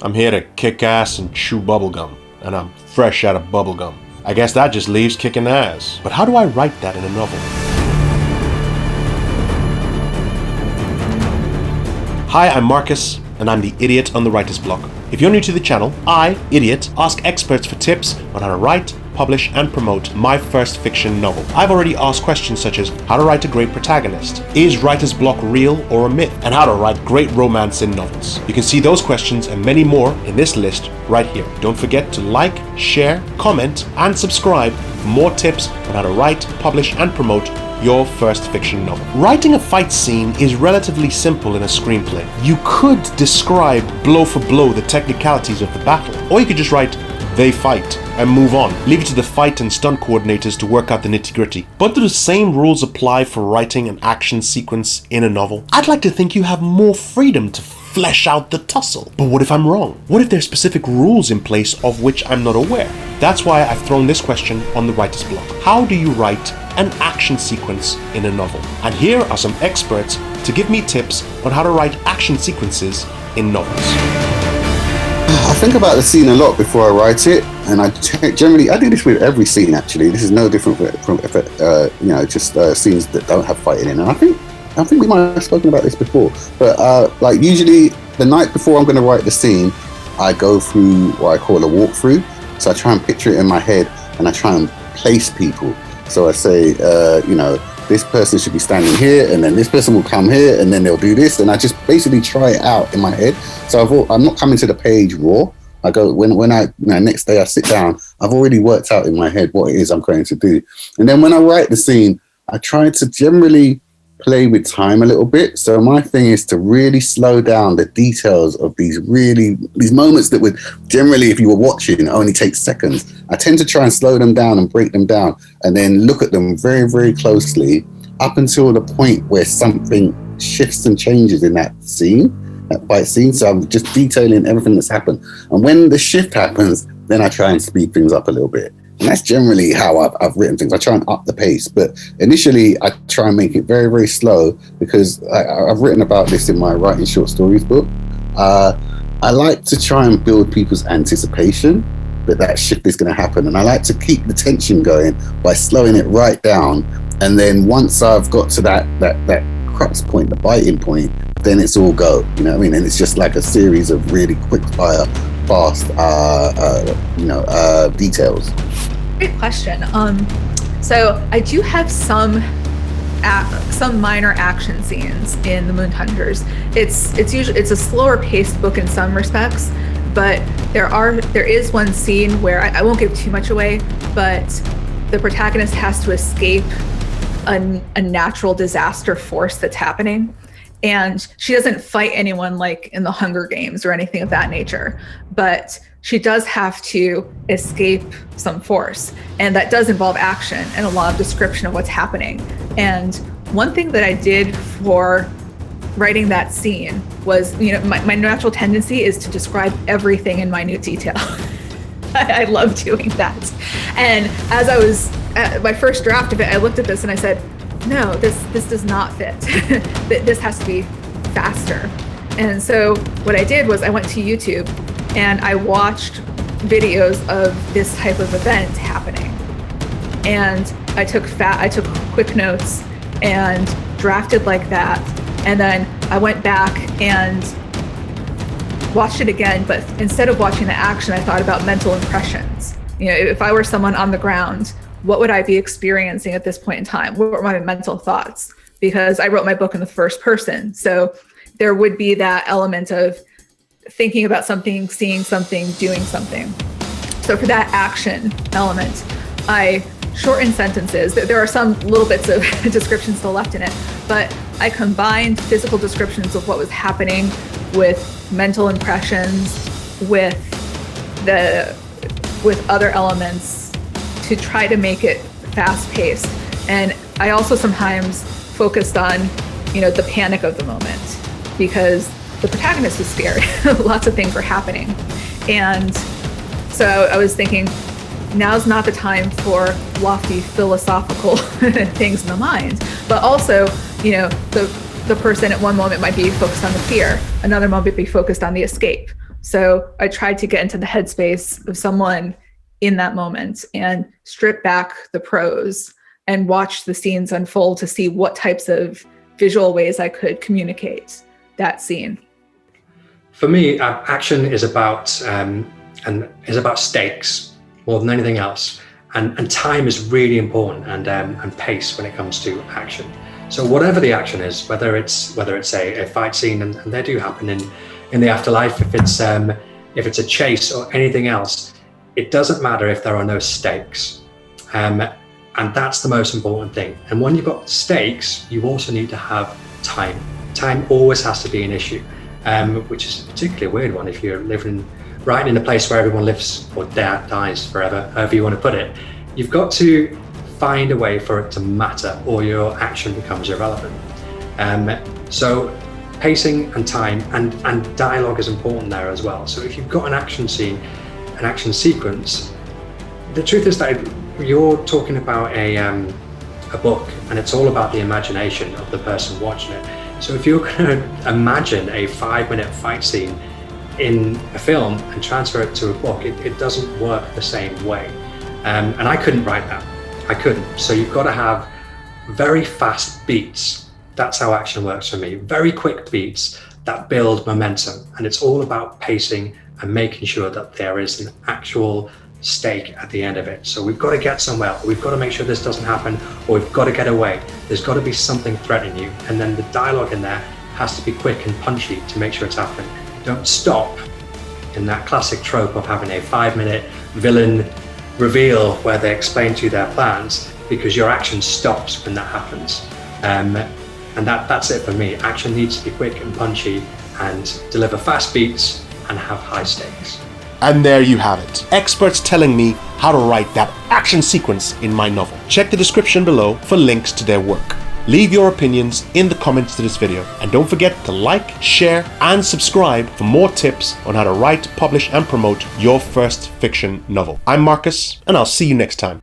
I'm here to kick ass and chew bubblegum, and I'm fresh out of bubblegum. I guess that just leaves kicking ass. But how do I write that in a novel? Hi, I'm Marcus, and I'm the idiot on the writer's block. If you're new to the channel, I, idiot, ask experts for tips on how to write, publish, and promote my first fiction novel. I've already asked questions such as how to write a great protagonist, is writer's block real or a myth, and how to write great romance in novels. You can see those questions and many more in this list right here. Don't forget to like, share, comment, and subscribe for more tips on how to write, publish, and promote your first fiction novel. Writing a fight scene is relatively simple in a screenplay. You could describe blow for blow the technicalities of the battle, or you could just write they fight and move on. Leave it to the fight and stunt coordinators to work out the nitty-gritty. But do the same rules apply for writing an action sequence in a novel? I'd like to think you have more freedom to flesh out the tussle. But what if I'm wrong? What if there's specific rules in place of which I'm not aware? That's why I've thrown this question on the writer's block. How do you write an action sequence in a novel? And here are some experts to give me tips on how to write action sequences in novels. I think about the scene a lot before I write it, and I do this with every scene. Actually, this is no different from scenes that don't have fighting in. And I think we might have spoken about this before, but like usually the night before I'm going to write the scene, I go through what I call a walkthrough. So I try and picture it in my head, and I try and place people. So I say, this person should be standing here, and then this person will come here, and then they'll do this, and I just basically try it out in my head. So I'm not coming to the page raw. I go next day I sit down. I've already worked out in my head what it is I'm going to do, and then when I write the scene, I try to generally play with time a little bit. So my thing is to really slow down the details of these moments that would generally, if you were watching, only take seconds. I tend to try and slow them down and break them down, and then look at them very, very closely up until the point where something shifts and changes in that scene, that fight scene. So I'm just detailing everything that's happened. And when the shift happens, then I try and speed things up a little bit. And that's generally how I've written things. I try and up the pace, but initially I try and make it very, very slow, because I've written about this in my writing short stories book. I like to try and build people's anticipation that shift is going to happen, and I like to keep the tension going by slowing it right down. And then once I've got to that crux point, the biting point, then it's all go. You know what I mean? And it's just like a series of really quick fire, fast, details. Great question. So I do have some minor action scenes in The Moonhunters. It's a slower paced book in some respects, but there is one scene where I won't give too much away, but the protagonist has to escape a natural disaster force that's happening. And she doesn't fight anyone like in the Hunger Games or anything of that nature, but she does have to escape some force. And that does involve action and a lot of description of what's happening. And one thing that I did for writing that scene was, my natural tendency is to describe everything in minute detail. I love doing that. And as I was at my first draft of it, I looked at this and I said, no, this does not fit. This has to be faster. And so what I did was I went to YouTube and I watched videos of this type of event happening. And I took quick notes and drafted like that. And then I went back and watched it again, but instead of watching the action, I thought about mental impressions. If I were someone on the ground, what would I be experiencing at this point in time? What were my mental thoughts? Because I wrote my book in the first person. So there would be that element of thinking about something, seeing something, doing something. So for that action element, I shortened sentences. There are some little bits of description still left in it, but I combined physical descriptions of what was happening with mental impressions, with other elements to try to make it fast-paced. And I also sometimes focused on, the panic of the moment, because the protagonist was scared. Lots of things were happening. And so I was thinking, now's not the time for lofty philosophical things in the mind, but also, the person at one moment might be focused on the fear, another moment be focused on the escape. So I tried to get into the headspace of someone in that moment and strip back the prose and watch the scenes unfold to see what types of visual ways I could communicate that scene. For me, action is about stakes more than anything else, and time is really important, and pace when it comes to action. So whatever the action is, whether it's a fight scene, and they do happen in the afterlife, if it's a chase or anything else, it doesn't matter if there are no stakes. And that's the most important thing. And when you've got stakes, you also need to have time. Time always has to be an issue, which is a particularly weird one if you're living right in a place where everyone lives or dies forever, however you want to put it. You've got to find a way for it to matter, or your action becomes irrelevant. So pacing and time and dialogue is important there as well. So if you've got an action scene, an action sequence, the truth is that you're talking about a book, and it's all about the imagination of the person watching it. So if you're going to imagine a 5-minute fight scene in a film and transfer it to a book, it doesn't work the same way. And I couldn't write that. I couldn't. So you've got to have very fast beats. That's how action works for me. Very quick beats that build momentum. And it's all about pacing and making sure that there is an actual stake at the end of it. So we've got to get somewhere, we've got to make sure this doesn't happen, or we've got to get away. There's got to be something threatening you, and then the dialogue in there has to be quick and punchy to make sure it's happening. Don't stop in that classic trope of having a 5-minute villain reveal where they explain to you their plans, because your action stops when that happens. And that's it for me. Action needs to be quick and punchy and deliver fast beats and have high stakes. And there you have it. Experts telling me how to write that action sequence in my novel. Check the description below for links to their work. Leave your opinions in the comments to this video. And don't forget to like, share, and subscribe for more tips on how to write, publish, and promote your first fiction novel. I'm Marcus, and I'll see you next time.